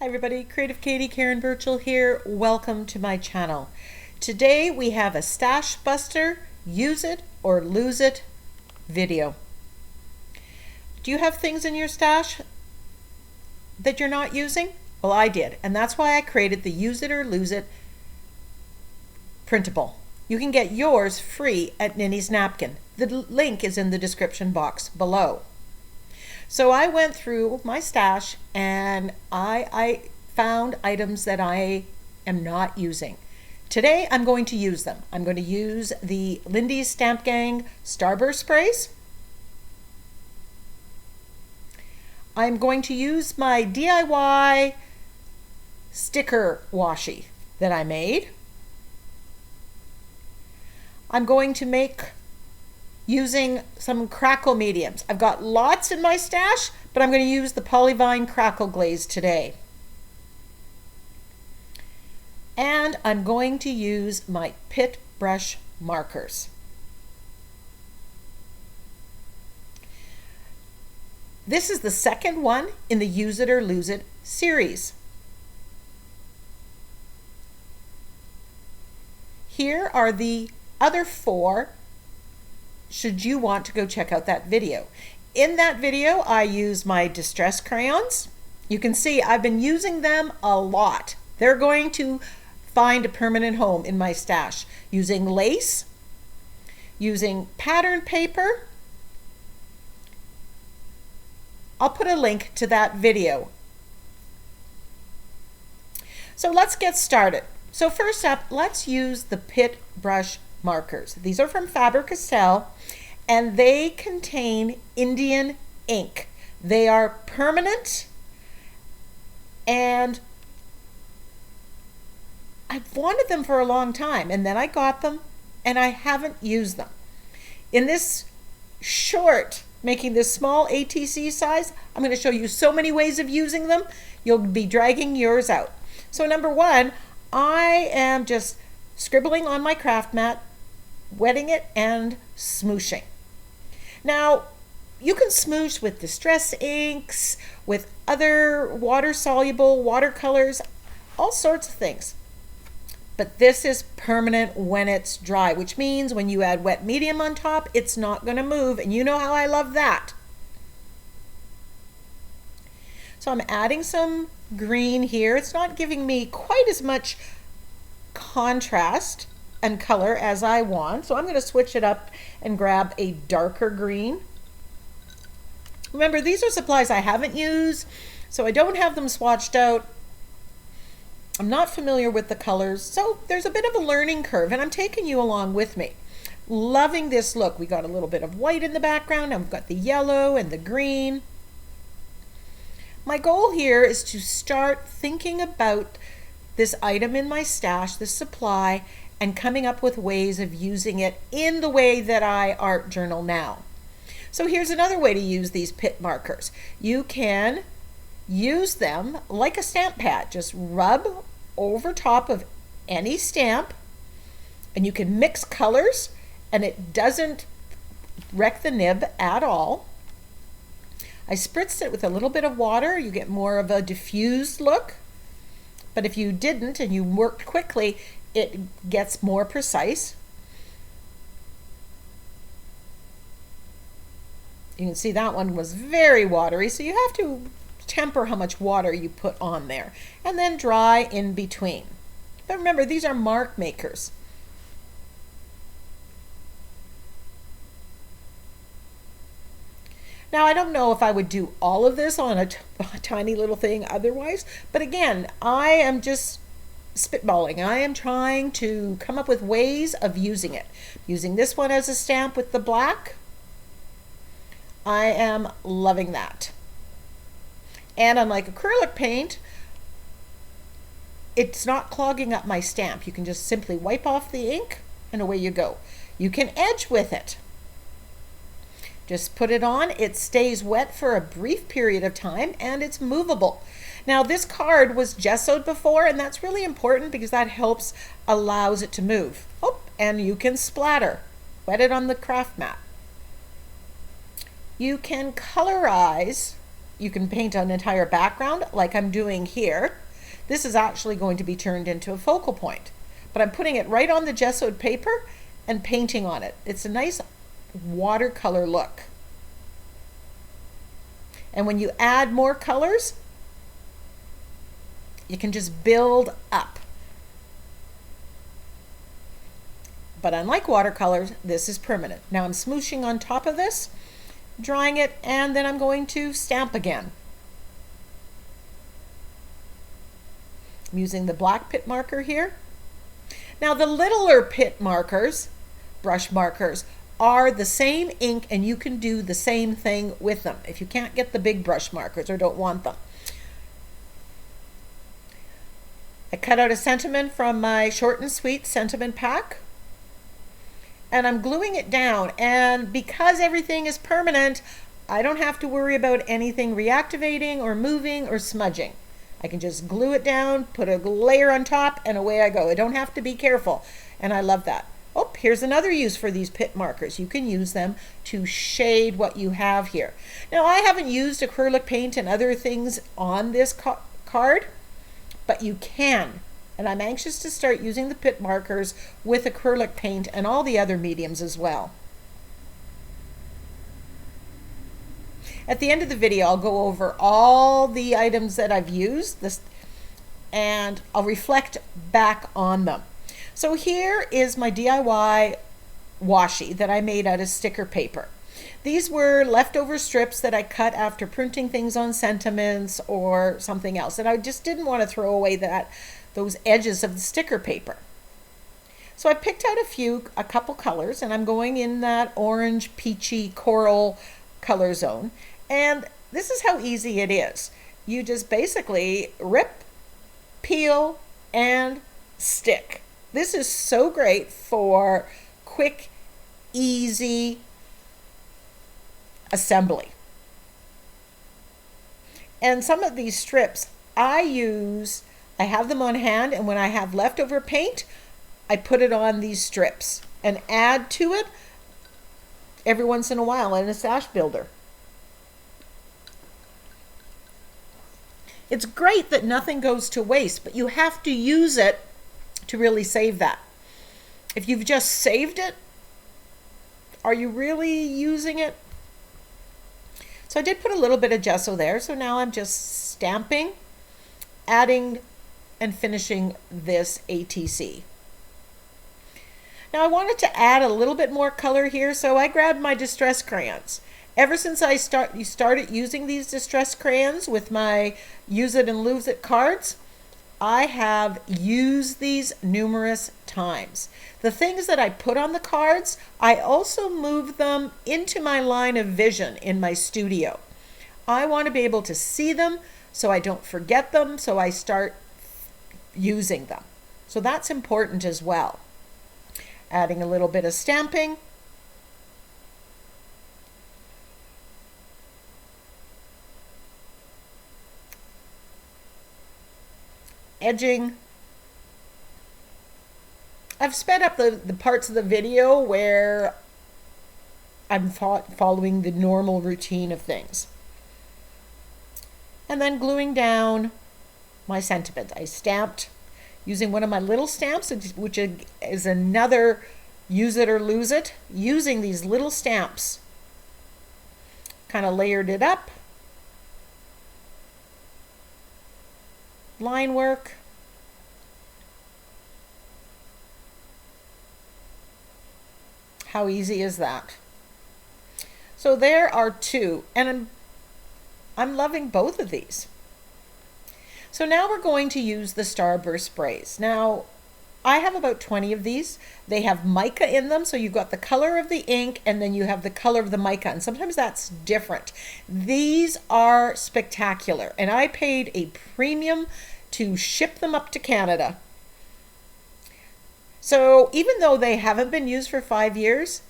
Hi everybody, Creative Katie, Karen Burchill here. Welcome to my channel. Today we have a Stash Buster, Use It or Lose It video. Do you have things in your stash that you're not using? Well, I did, and that's why I created the Use It or Lose It printable. You can get yours free at Ninny's Napkin. The link is in the description box below. So I went through my stash and I found items that I am not using. Today I'm going to use them. I'm going to use the Lindy Stamp Gang Starburst sprays. I'm going to use my DIY sticker washi that I made. I'm going to make using some Crackle mediums. I've got lots in my stash, but I'm going to use the Polyvine Crackle glaze today. And I'm going to use my Pitt Brush Markers. This is the second one in the Use It or Lose It series. Here are the other four should you want to go check out that video. In that video, I use my distress crayons. You can see I've been using them a lot. They're going to find a permanent home in my stash. Using lace, using pattern paper. I'll put a link to that video. So let's get started. So first up, let's use the Pitt Brush Markers. These are from Faber-Castell and they contain Indian ink. They are permanent and I've wanted them for a long time, and then I got them and I haven't used them. In this short, making this small ATC size, I'm going to show you so many ways of using them. You'll be dragging yours out. So number one, I am just scribbling on my craft mat, wetting it and smooshing. Now, you can smoosh with distress inks, with other water-soluble watercolors, all sorts of things. But this is permanent when it's dry, which means when you add wet medium on top, it's not going to move, and you know how I love that. So I'm adding some green here. It's not giving me quite as much contrast and color as I want, so I'm going to switch it up and grab a darker green. Remember, these are supplies I haven't used, so I don't have them swatched out. I'm not familiar with the colors, so there's a bit of a learning curve, and I'm taking you along with me. Loving this look. We got a little bit of white in the background, and we've got the yellow and the green. My goal here is to start thinking about this item in my stash, this supply, and coming up with ways of using it in the way that I art journal now. So here's another way to use these Pitt markers. You can use them like a stamp pad. Just rub over top of any stamp, and you can mix colors, and it doesn't wreck the nib at all. I spritzed it with a little bit of water. You get more of a diffused look. But if you didn't and you worked quickly, it gets more precise. You can see that one was very watery, so you have to temper how much water you put on there, and then dry in between. But remember, these are mark makers. Now, I don't know if I would do all of this on a tiny little thing otherwise, but again, I am just spitballing. I am trying to come up with ways of using it. Using this one as a stamp with the black, I am loving that. And unlike acrylic paint, it's not clogging up my stamp. You can just simply wipe off the ink and away you go. You can edge with it. Just put it on, it stays wet for a brief period of time, and it's movable. Now this card was gessoed before, and that's really important because that allows it to move. Oh, and you can splatter. Wet it on the craft mat. You can colorize you can paint an entire background like I'm doing here. This is actually going to be turned into a focal point, but I'm putting it right on the gessoed paper and painting on it. It's a nice watercolor look. And when you add more colors, you can just build up. But unlike watercolors, this is permanent. Now I'm smooshing on top of this, drying it, and then I'm going to stamp again. I'm using the black Pitt marker here. Now the littler Pitt markers, brush markers, are the same ink, and you can do the same thing with them if you can't get the big brush markers or don't want them. I cut out a sentiment from my short and sweet sentiment pack, and I'm gluing it down, and because everything is permanent, I don't have to worry about anything reactivating or moving or smudging. I can just glue it down, put a layer on top, and away I go. I don't have to be careful, and I love that. Oh, here's another use for these Pitt markers. You can use them to shade what you have here. Now, I haven't used acrylic paint and other things on this card, but you can. And I'm anxious to start using the Pitt markers with acrylic paint and all the other mediums as well. At the end of the video, I'll go over all the items that I've used, and I'll reflect back on them. So here is my DIY washi that I made out of sticker paper. These were leftover strips that I cut after printing things on sentiments or something else, and I just didn't want to throw away those edges of the sticker paper. So I picked out a couple colors, and I'm going in that orange, peachy, coral color zone. And this is how easy it is. You just basically rip, peel, and stick. This is so great for quick, easy assembly. And some of these strips I have them on hand, and when I have leftover paint, I put it on these strips and add to it every once in a while in a stash builder. It's great that nothing goes to waste, but you have to use it to really save that. If you've just saved it, are you really using it? So I did put a little bit of gesso there, so now I'm just stamping, adding, and finishing this ATC. Now I wanted to add a little bit more color here, so I grabbed my distress crayons. Ever since I started using these distress crayons with my Use It and Lose It cards, I have used these numerous times. The things that I put on the cards, I also move them into my line of vision in my studio. I want to be able to see them so I don't forget them, so I start using them. So that's important as well. Adding a little bit of stamping. Edging. I've sped up the parts of the video where I'm following the normal routine of things. And then gluing down my sentiment. I stamped using one of my little stamps, which is another Use It or Lose It, using these little stamps. Kind of layered it up. Line work. How easy is that? So there are two, and I'm loving both of these. So now we're going to use the Starburst sprays. Now, I have about 20 of these. They have mica in them, so you've got the color of the ink and then you have the color of the mica, and sometimes that's different. These are spectacular, and I paid a premium to ship them up to Canada. So even though they haven't been used for 5 years,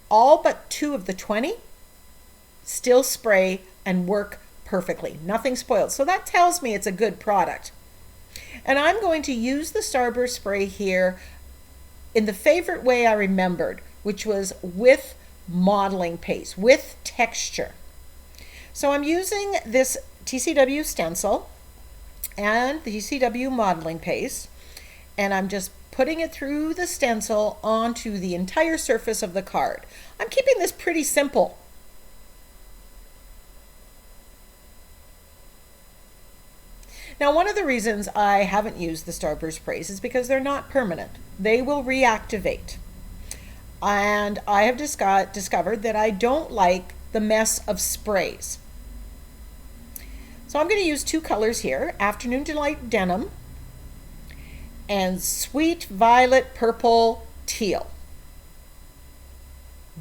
all but 2 of the 20 still spray and work perfectly. Nothing spoiled. So that tells me it's a good product. And I'm going to use the Starburst spray here in the favorite way I remembered, which was with modeling paste, with texture. So I'm using this TCW stencil and the TCW modeling paste, and I'm just putting it through the stencil onto the entire surface of the card. I'm keeping this pretty simple. Now, one of the reasons I haven't used the Starburst sprays is because they're not permanent. They will reactivate. And I have discovered that I don't like the mess of sprays. So I'm going to use two colors here, Afternoon Delight Denim and Sweet Violet Purple Teal.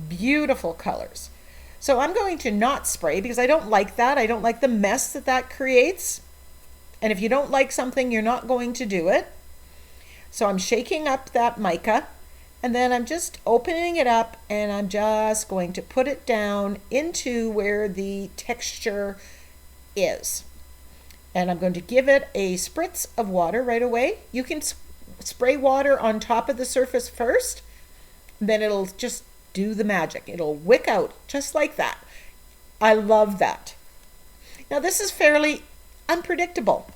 Beautiful colors. So I'm going to not spray because I don't like that. I don't like the mess that that creates. And if you don't like something, you're not going to do it. So I'm shaking up that mica, and then I'm just opening it up, and I'm just going to put it down into where the texture is. And I'm going to give it a spritz of water right away. You can spray water on top of the surface first, then it'll just do the magic. It'll wick out just like that. I love that. Now this is fairly unpredictable.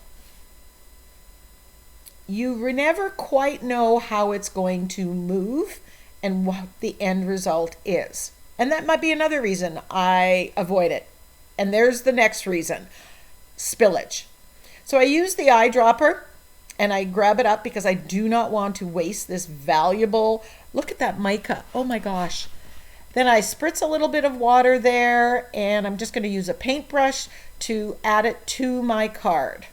You never quite know how it's going to move and what the end result is. And that might be another reason I avoid it. And there's the next reason, spillage. So I use the eyedropper and I grab it up because I do not want to waste this valuable, look at that mica, oh my gosh. Then I spritz a little bit of water there, and I'm just going to use a paintbrush to add it to my card.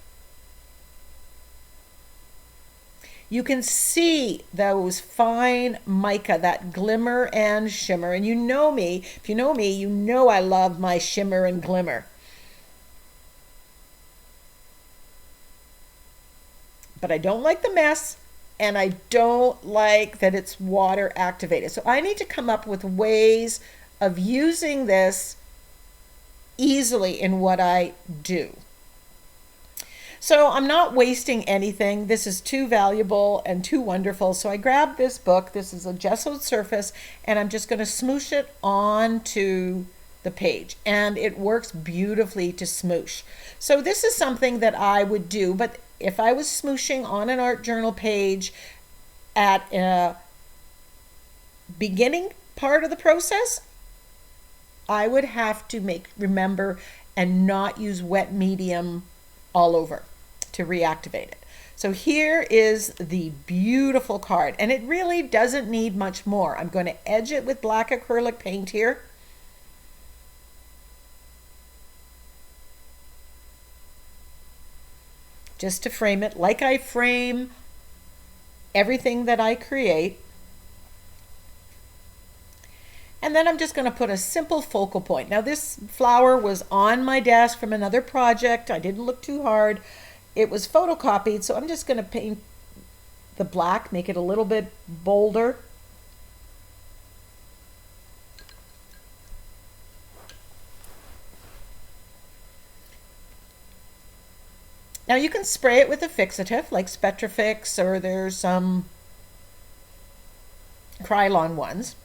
You can see those fine mica, that glimmer and shimmer. And you know me, if you know me, you know I love my shimmer and glimmer. But I don't like the mess, and I don't like that it's water activated. So I need to come up with ways of using this easily in what I do. So I'm not wasting anything. This is too valuable and too wonderful. So I grabbed this book. This is a gessoed surface, and I'm just going to smoosh it onto the page, and it works beautifully to smoosh. So this is something that I would do, but if I was smooshing on an art journal page at a beginning part of the process, I would have to remember and not use wet medium all over to reactivate it. So here is the beautiful card, and it really doesn't need much more. I'm going to edge it with black acrylic paint here. Just to frame it like I frame everything that I create. And then I'm just going to put a simple focal point. Now this flower was on my desk from another project. I didn't look too hard. It was photocopied, so I'm just going to paint the black, make it a little bit bolder. Now you can spray it with a fixative like Spectrafix, or there's some Krylon ones,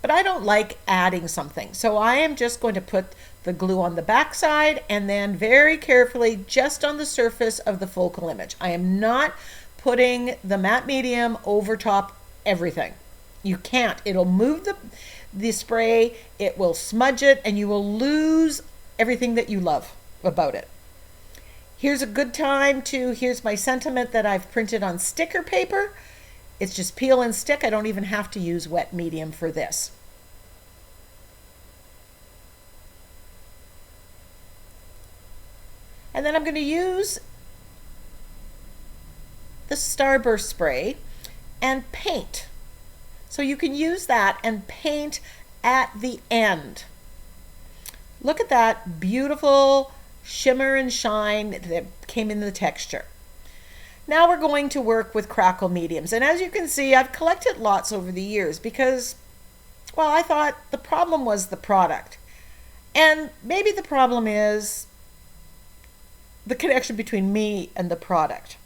but I don't like adding something. So I am just going to put the glue on the back side and then very carefully just on the surface of the focal image. I am not putting the matte medium over top everything. You can't. It'll move the spray, it will smudge it, and you will lose everything that you love about it. Here's a good time here's my sentiment that I've printed on sticker paper. It's just peel and stick. I don't even have to use wet medium for this. And then I'm going to use the Starburst spray and paint. So you can use that and paint at the end. Look at that beautiful shimmer and shine that came in the texture. Now we're going to work with Crackle mediums. And as you can see, I've collected lots over the years because, well, I thought the problem was the product. And maybe the problem is the connection between me and the product.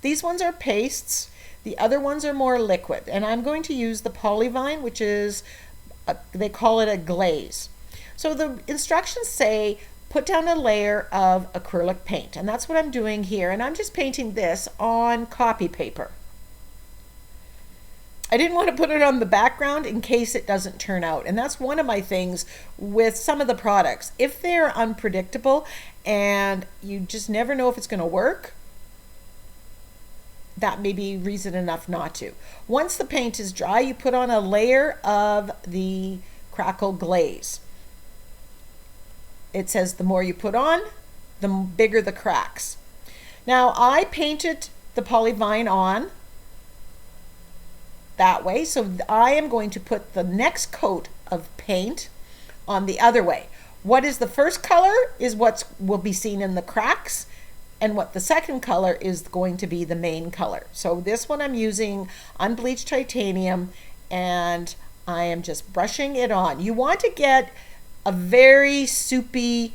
These ones are pastes. The other ones are more liquid. And I'm going to use the Polyvine, which is, they call it a glaze. So the instructions say put down a layer of acrylic paint, and that's what I'm doing here, and I'm just painting this on copy paper. I didn't want to put it on the background in case it doesn't turn out, and that's one of my things with some of the products. If they're unpredictable and you just never know if it's going to work, that may be reason enough not to. Once the paint is dry, you put on a layer of the Crackle glaze. It says the more you put on, the bigger the cracks. Now I painted the polyvine on that way, so I am going to put the next coat of paint on the other way. What is the first color is what will be seen in the cracks, and what the second color is going to be the main color. So this one I'm using unbleached titanium, and I am just brushing it on. You want to get a very soupy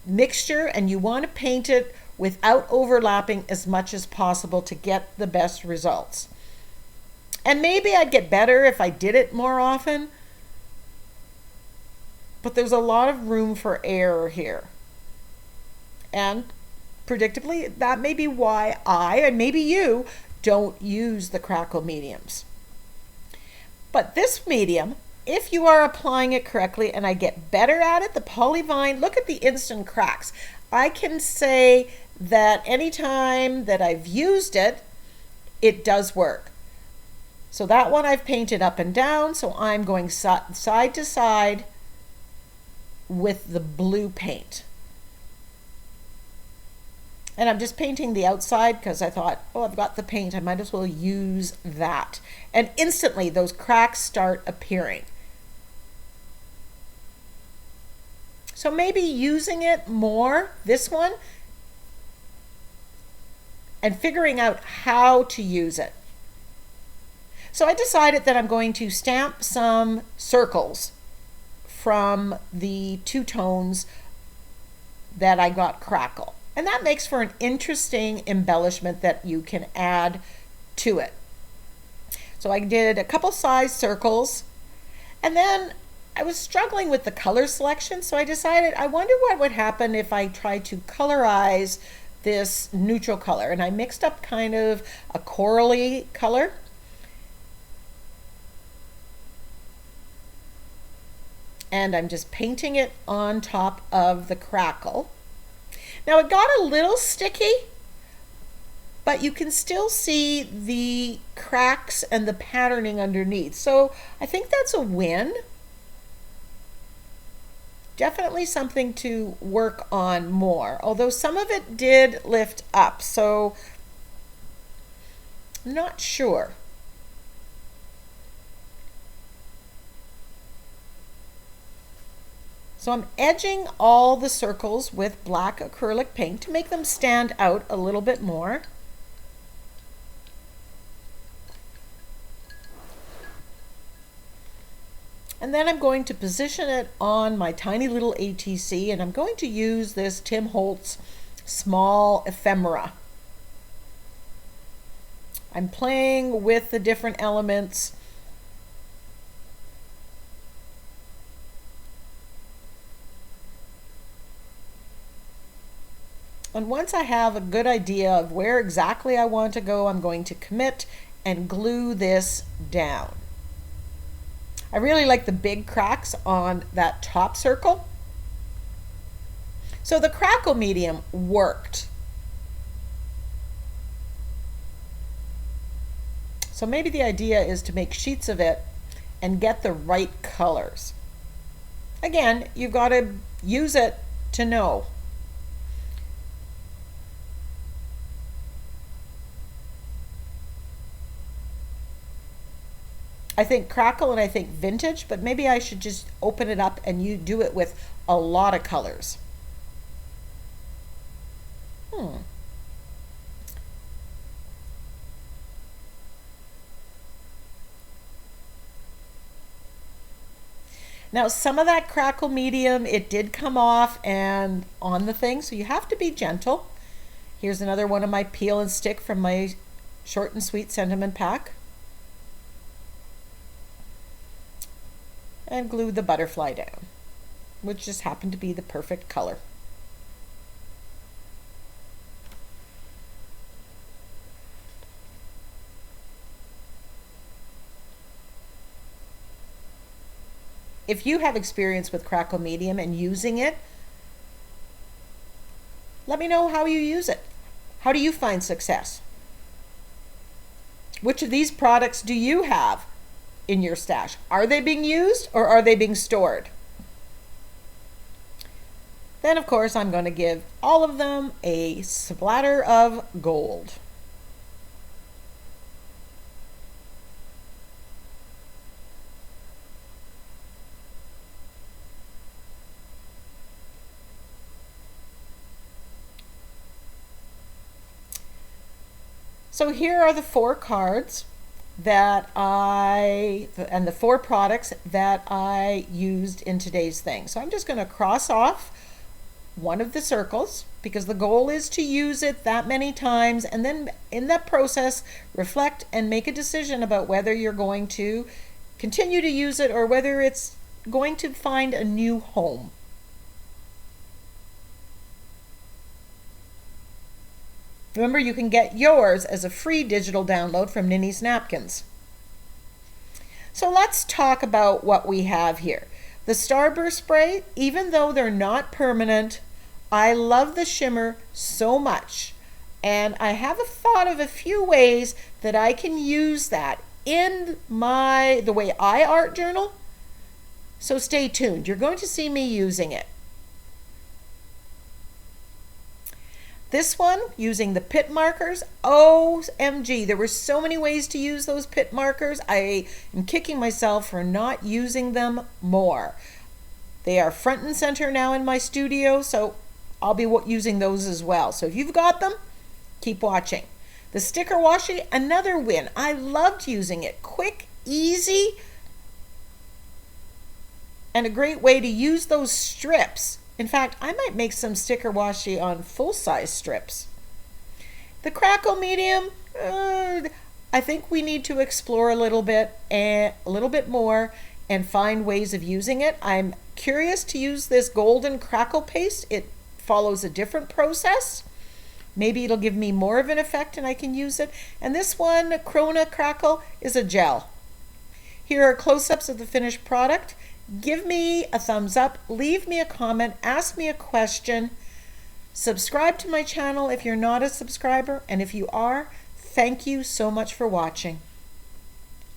mixture, and you want to paint it without overlapping as much as possible to get the best results. And maybe I'd get better if I did it more often, but there's a lot of room for error here. And predictably, that may be why I, and maybe you, don't use the Crackle mediums. But this medium, if you are applying it correctly, and I get better at it, the polyvine, look at the instant cracks. I can say that anytime that I've used it, it does work. So that one I've painted up and down, so I'm going side to side with the blue paint. And I'm just painting the outside because I thought, oh, I've got the paint, I might as well use that. And instantly those cracks start appearing. So maybe using it more, this one, and figuring out how to use it. So I decided that I'm going to stamp some circles from the two tones that I got Crackle. And that makes for an interesting embellishment that you can add to it. So I did a couple size circles, and then I was struggling with the color selection, so I decided I wonder what would happen if I tried to colorize this neutral color. And I mixed up kind of a corally color. And I'm just painting it on top of the Crackle. Now it got a little sticky, but you can still see the cracks and the patterning underneath. So I think that's a win. Definitely something to work on more, although some of it did lift up, so I'm not sure. So I'm edging all the circles with black acrylic paint to make them stand out a little bit more. And then I'm going to position it on my tiny little ATC, and I'm going to use this Tim Holtz small ephemera. I'm playing with the different elements. And once I have a good idea of where exactly I want to go, I'm going to commit and glue this down. I really like the big cracks on that top circle. So the Crackle medium worked. So maybe the idea is to make sheets of it and get the right colors. Again, you've got to use it to know. I think Crackle and I think vintage, but maybe I should just open it up and you do it with a lot of colors. Now some of that Crackle medium, it did come off and on the thing, so you have to be gentle. Here's another one of my peel and stick from my short and sweet sentiment pack. And glue the butterfly down. which just happened to be the perfect color. If you have experience with Crackle Medium and using it, let me know how you use it. How do you find success? Which of these products do you have in your stash? Are they being used or are they being stored? Then, of course, I'm going to give all of them a splatter of gold. So here are the 4 cards and the 4 products that I used in today's thing. So I'm just going to cross off one of the circles because the goal is to use it that many times, and then in that process reflect and make a decision about whether you're going to continue to use it or whether it's going to find a new home. Remember, you can get yours as a free digital download from Ninny's Napkins. So let's talk about what we have here. The Starburst spray, even though they're not permanent, I love the shimmer so much. And I have a thought of a few ways that I can use that in the way I art journal. So stay tuned. You're going to see me using it. This one, using the Pitt markers, OMG, there were so many ways to use those Pitt markers. I am kicking myself for not using them more. They are front and center now in my studio, so I'll be using those as well. So if you've got them, keep watching. The sticker washi, another win. I loved using it. Quick, easy, and a great way to use those strips. In fact, I might make some sticker washi on full-size strips. The Crackle Medium, I think we need to explore a little bit more and find ways of using it. I'm curious to use this golden crackle paste. It follows a different process. Maybe it'll give me more of an effect and I can use it. And this one, Krona Crackle, is a gel. Here are close-ups of the finished product. Give me a thumbs up, leave me a comment, ask me a question, subscribe to my channel if you're not a subscriber, and if you are, thank you so much for watching.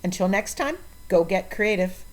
Until next time, go get creative.